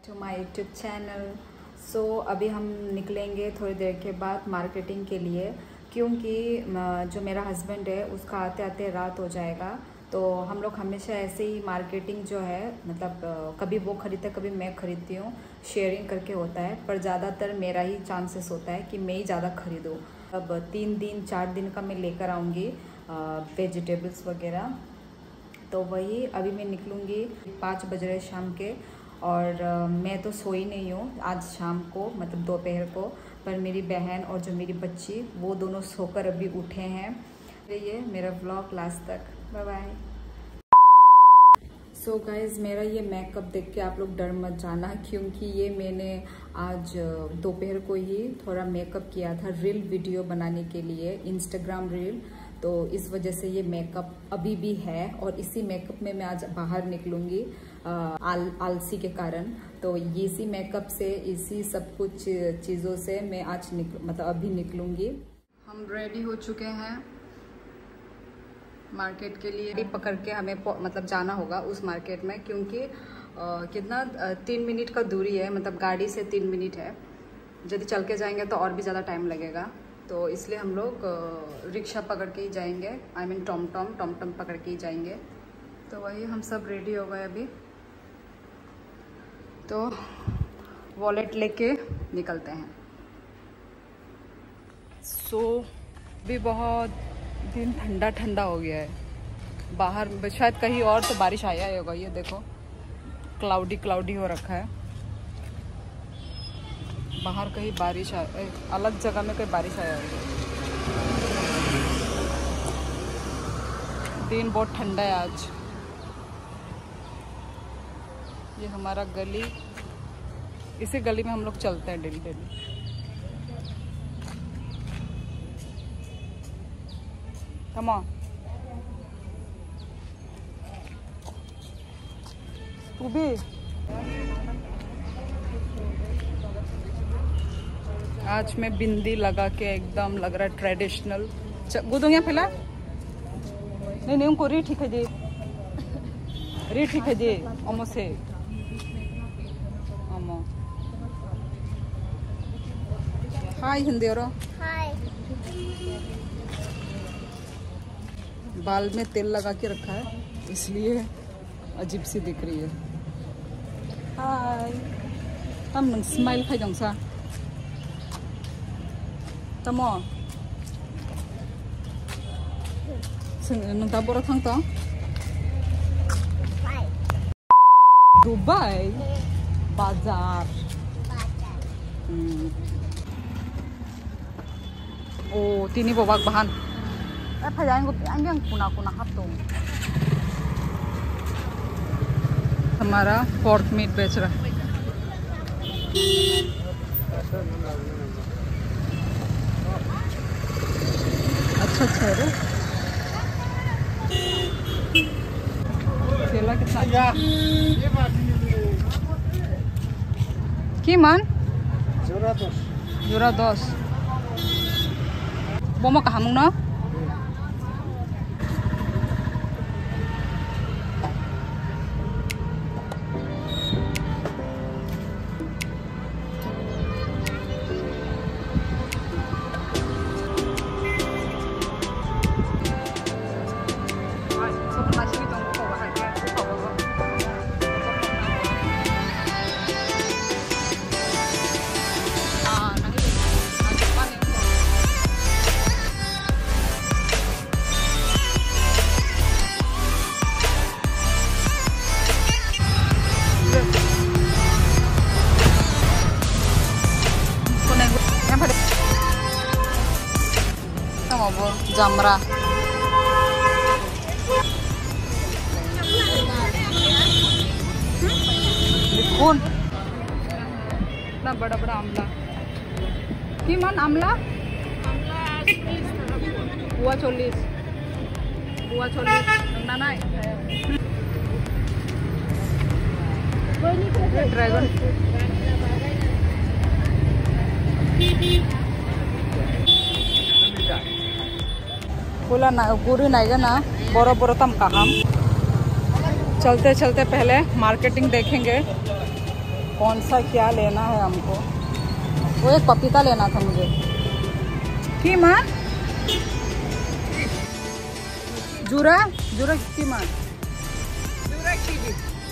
To my YouTube channel. So अभी हम निकलेंगे थोड़ी देर के बाद मार्केटिंग के लिए, क्योंकि जो मेरा हस्बैंड है उसका आते आते रात हो जाएगा। तो हम लोग हमेशा ऐसे ही मार्केटिंग जो है मतलब कभी वो खरीदते कभी मैं खरीदती हूँ, शेयरिंग करके होता है। पर ज़्यादातर मेरा ही चांसेस होता है कि मैं ही ज़्यादा खरीदूँ। अब 3 दिन 4 दिन का मैं लेकर आऊँगी वेजिटेबल्स वगैरह। तो वही अभी मैं निकलूँगी। 5 बज रहे शाम के, और मैं तो सोई नहीं हूँ आज शाम को, मतलब दोपहर को। पर मेरी बहन और जो मेरी बच्ची वो दोनों सोकर अभी उठे हैं। ये मेरा व्लॉग लास्ट तक, बाय बाय। सो गाइज़, मेरा ये मेकअप देख के आप लोग डर मत जाना, क्योंकि ये मैंने आज दोपहर को ही थोड़ा मेकअप किया था रील वीडियो बनाने के लिए, इंस्टाग्राम रील। तो इस वजह से ये मेकअप अभी भी है, और इसी मेकअप में मैं आज बाहर निकलूँगी आलसी के कारण। तो इसी मेकअप से, इसी सब कुछ चीज़ों से मैं आज मतलब अभी निकलूँगी। हम रेडी हो चुके हैं मार्केट के लिए। पकड़ के हमें मतलब जाना होगा उस मार्केट में, क्योंकि कितना 3 मिनट का दूरी है, मतलब गाड़ी से 3 मिनट है। यदि चल के जाएंगे तो और भी ज़्यादा टाइम लगेगा, तो इसलिए हम लोग रिक्शा पकड़ के ही जाएंगे। आई मीन टॉम पकड़ के ही जाएंगे। तो वही हम सब रेडी हो गए अभी, तो वॉलेट लेके निकलते हैं। सो भी बहुत दिन ठंडा ठंडा हो गया है बाहर, शायद कहीं और तो बारिश आया ही होगा। ये देखो क्लाउडी हो रखा है बाहर, कहीं बारिश अलग जगह में कहीं बारिश आया होगा। दिन बहुत ठंडा है आज। ये हमारा गली, इसी गली में हम लोग चलते हैं डेली। Come on. तू भी आज मैं बिंदी लगा के एकदम लग रहा है ट्रेडिशनल। गुदोंगे फैला नहीं उनको री ठीक है जी अमो से अमो। हाय हिंदी और हाय। बाल में तेल लगा के रखा है, इसलिए अजीब सी दिख रही है। हाय, हम स्माइल खाई जंसा तमो नंता बोरा थांग तो दुबई बाजार। ओ तिनी बोबाक बहान हमारा पोर्क मीट बेच रहा है। अच्छा है रे। केला कितना की मान? जोरा 10 बोमा कहामुंग ना? जामरा कौन इतना बड़ा बड़ा आमला की मान? आमला बुआ 40 ना ड्रैगन बोला ना गुरी नाइगा ना बरो बरो तम कहम चलते चलते पहले मार्केटिंग देखेंगे कौन सा क्या लेना है हमको। वो एक पपीता लेना था मुझे। की माँ जूरा जूरा की माँ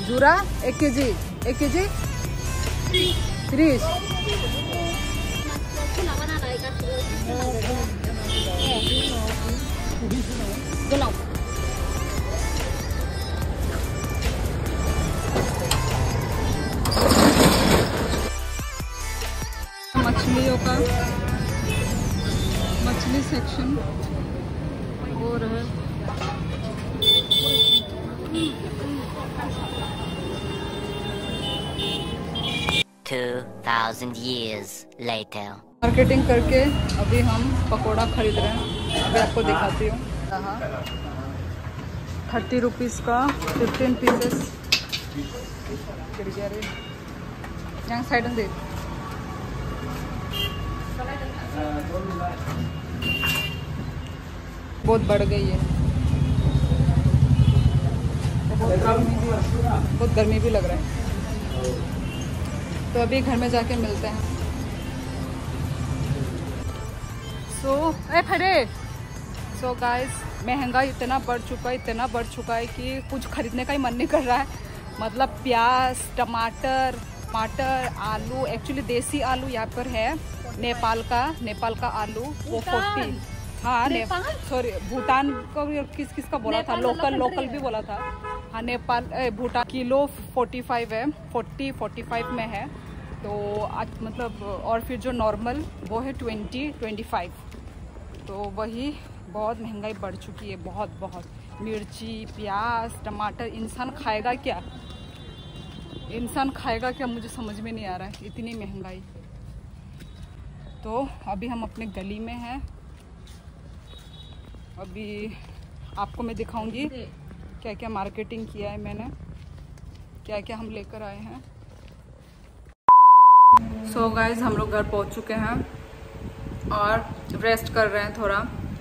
जूरा 1 केजी 30। मछलियों का मछली सेक्शन और है। 2000 years later. मार्केटिंग करके अभी हम पकोड़ा खरीद रहे हैं। अभी आपको दिखाती हूँ। 30 रुपीज़ का 15 पीसेस। यहाँ साइड में देख बहुत बढ़ गई है। बहुत गर्मी भी लग रहा है। तो अभी घर में जाके मिलते हैं। सो गाइस, महंगाई इतना बढ़ चुका है कि कुछ खरीदने का ही मन नहीं कर रहा है। मतलब प्याज, टमाटर, आलू, एक्चुअली देसी आलू यहाँ पर है नेपाल का आलू, वो 40। हाँ सॉरी, भूटान को किस का बोला था, लोकल भी बोला था। हाँ नेपाल भूटान किलो 45 है, 40-45 में है। तो आज मतलब, और फिर जो नॉर्मल वो है 20-25। तो वही बहुत महंगाई बढ़ चुकी है, बहुत। मिर्ची, प्याज, टमाटर, इंसान खाएगा क्या मुझे समझ में नहीं आ रहा है, इतनी महंगाई। तो अभी हम अपने गली में हैं। अभी आपको मैं दिखाऊंगी क्या क्या मार्केटिंग किया है मैंने, क्या क्या हम लेकर आए हैं। सो गाइस, हम लोग घर पहुंच चुके हैं और रेस्ट कर रहे हैं, थोड़ा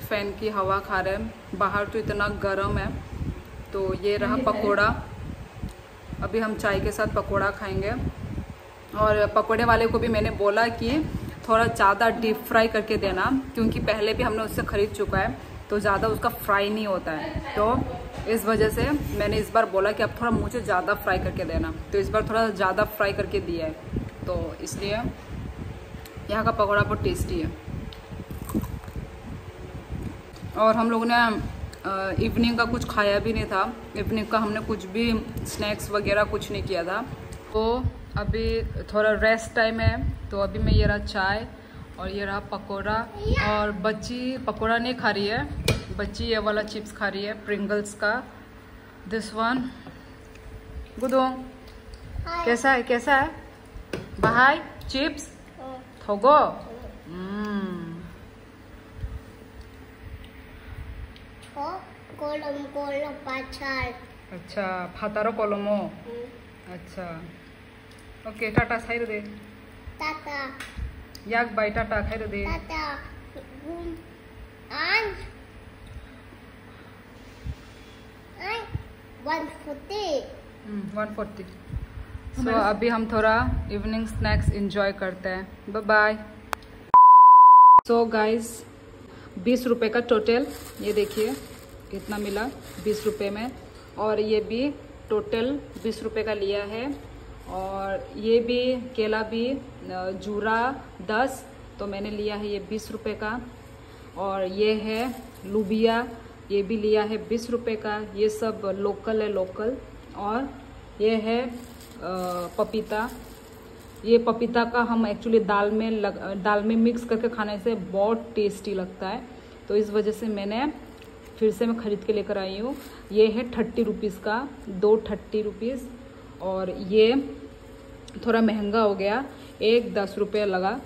फैन की हवा खा रहे हैं। बाहर तो इतना गर्म है। तो ये रहा पकोड़ा। अभी हम चाय के साथ पकोड़ा खाएंगे। और पकोड़े वाले को भी मैंने बोला कि थोड़ा ज़्यादा डीप फ्राई करके देना, क्योंकि पहले भी हमने उससे ख़रीद चुका है तो ज़्यादा उसका फ्राई नहीं होता है। तो इस वजह से मैंने इस बार बोला कि अब थोड़ा मुझे ज़्यादा फ्राई करके देना। तो इस बार थोड़ा ज़्यादा फ्राई करके दिया है, तो इसलिए यहाँ का पकौड़ा बहुत टेस्टी है। और हम लोगों ने इवनिंग का कुछ खाया भी नहीं था। इवनिंग का हमने कुछ भी स्नैक्स वगैरह कुछ नहीं किया था। तो अभी थोड़ा रेस्ट टाइम है। तो अभी मैं ये रहा चाय और ये रहा पकोड़ा। और बच्ची पकोड़ा नहीं खा रही है, बच्ची ये वाला चिप्स खा रही है, प्रिंगल्स का, दिस वन। गुदो कैसा है बाहाई चिप्स थोगो। अच्छा फातारो कलमो। अच्छा ओके, टाटा खाइर दे। टाटा याक बाई टाटा खाइर दे। टाटा 140। सो अभी हम थोड़ा इवनिंग स्नैक्स एंजॉय करते हैं। Bye bye. सो गाइस, 20 रुपये का टोटल, ये देखिए कितना मिला 20 रुपये में। और ये भी टोटल 20 रुपये का लिया है। और ये भी केला भी जूरा 10, तो मैंने लिया है ये 20 रुपये का। और ये है लुबिया, ये भी लिया है 20 रुपये का। ये सब लोकल है, लोकल। और ये है पपीता। ये पपीता का हम एक्चुअली दाल में मिक्स करके खाने से बहुत टेस्टी लगता है। तो इस वजह से मैंने फिर से मैं ख़रीद के लेकर आई हूँ। ये है 30 रुपीज़ का, 2 30 रुपीज़। और ये थोड़ा महंगा हो गया, एक 10 रुपये लगा।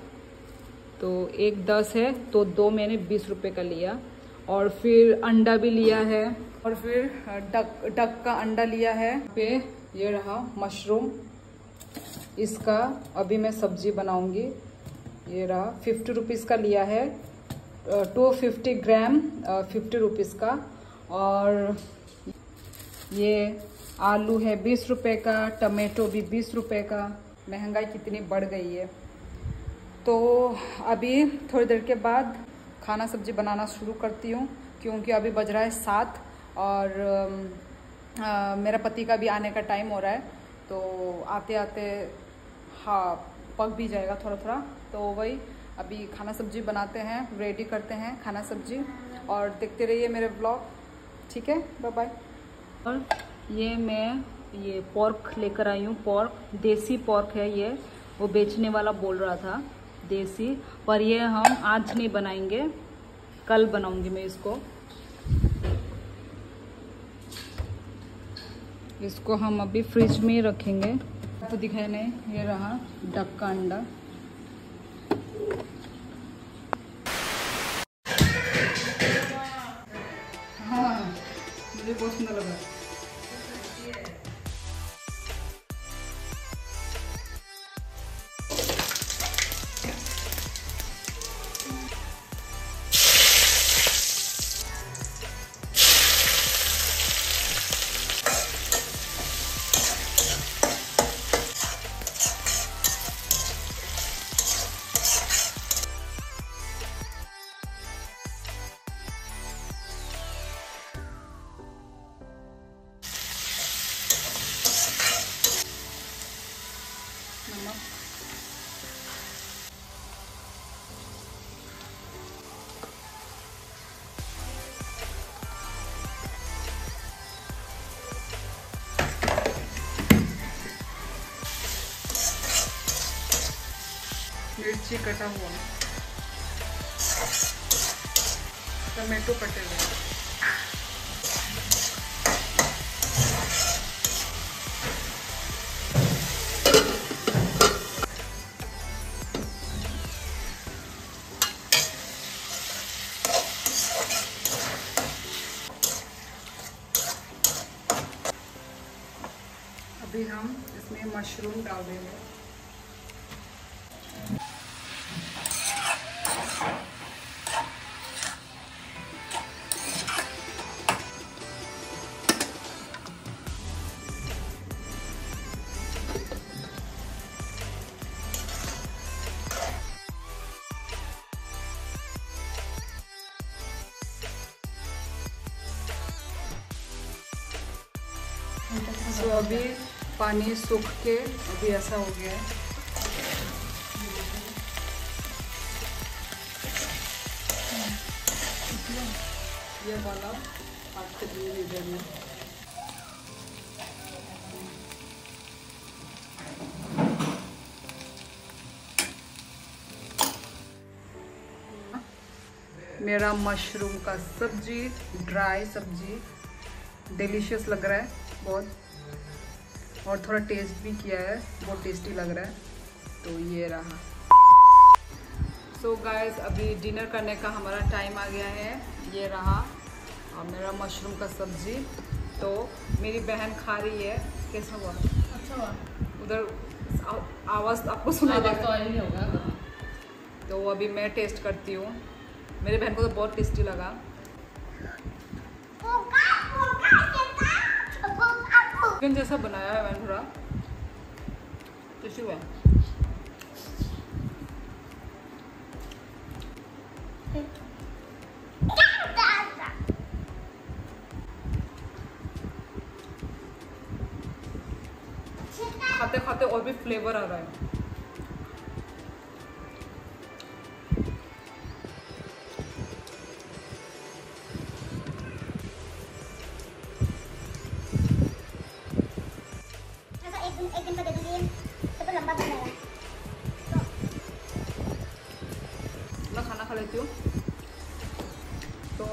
तो एक 10 है तो 2 मैंने 20 रुपये का लिया। और फिर अंडा भी लिया है। और फिर डक का अंडा लिया है। पे ये रहा मशरूम, इसका अभी मैं सब्जी बनाऊंगी। ये रहा 50 रुपीज़ का लिया है, 250 ग्राम 50 रुपीज़ का। और ये आलू है 20 रुपए का, टमाटो भी 20 रुपए का। महंगाई कितनी बढ़ गई है। तो अभी थोड़ी देर के बाद खाना सब्जी बनाना शुरू करती हूँ, क्योंकि अभी बज रहा है 7 और मेरा पति का भी आने का टाइम हो रहा है। तो आते आते हाँ पक भी जाएगा थोड़ा थोड़ा। तो वही अभी खाना सब्जी बनाते हैं, रेडी करते हैं खाना सब्जी, और देखते रहिए मेरे ब्लॉग। ठीक है, बाय बाय। और ये मैं ये पोर्क लेकर आई हूँ। पोर्क देसी पोर्क है ये, वो बेचने वाला बोल रहा था देसी, पर ये हम आज नहीं बनाएंगे, कल बनाऊंगी मैं इसको। इसको हम अभी फ्रिज में ही रखेंगे। तो दिखाया नहीं, ये रहा डक का अंडा। हाँ मुझे बहुत सुंदर लगा। मिर्ची कटा हुआ, टमाटो कटे हुए। अभी हम इसमें मशरूम डाल देंगे। तो अभी पानी सूख के अभी ऐसा हो गया है। ये वाला हाथ से भी इधर में मेरा मशरूम का सब्जी, ड्राई सब्जी डिलीशियस लग रहा है बहुत, और थोड़ा टेस्ट भी किया है, बहुत टेस्टी लग रहा है। तो ये रहा। सो गाइस अभी डिनर करने का हमारा टाइम आ गया है। ये रहा और मेरा मशरूम का सब्जी। तो मेरी बहन खा रही है। कैसा हुआ? अच्छा हुआ। उधर आवाज़ आपको सुना होगा। तो अभी मैं टेस्ट करती हूँ। मेरी बहन को तो बहुत टेस्टी लगा। चिकन जैसा बनाया है मैंने, थोड़ा टेस्टी हुआ। खाते खाते और भी फ्लेवर आ रहा है। एक दिन का दे दूँगी तो लंबा बन जाएगा। मैं खाना खा लेती हूँ। तो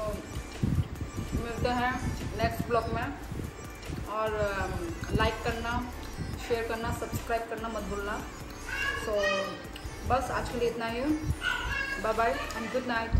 मिलते हैं नेक्स्ट ब्लॉग में, और लाइक करना, शेयर करना, सब्सक्राइब करना मत भूलना। सो बस आज के लिए इतना ही। Bye bye and good night.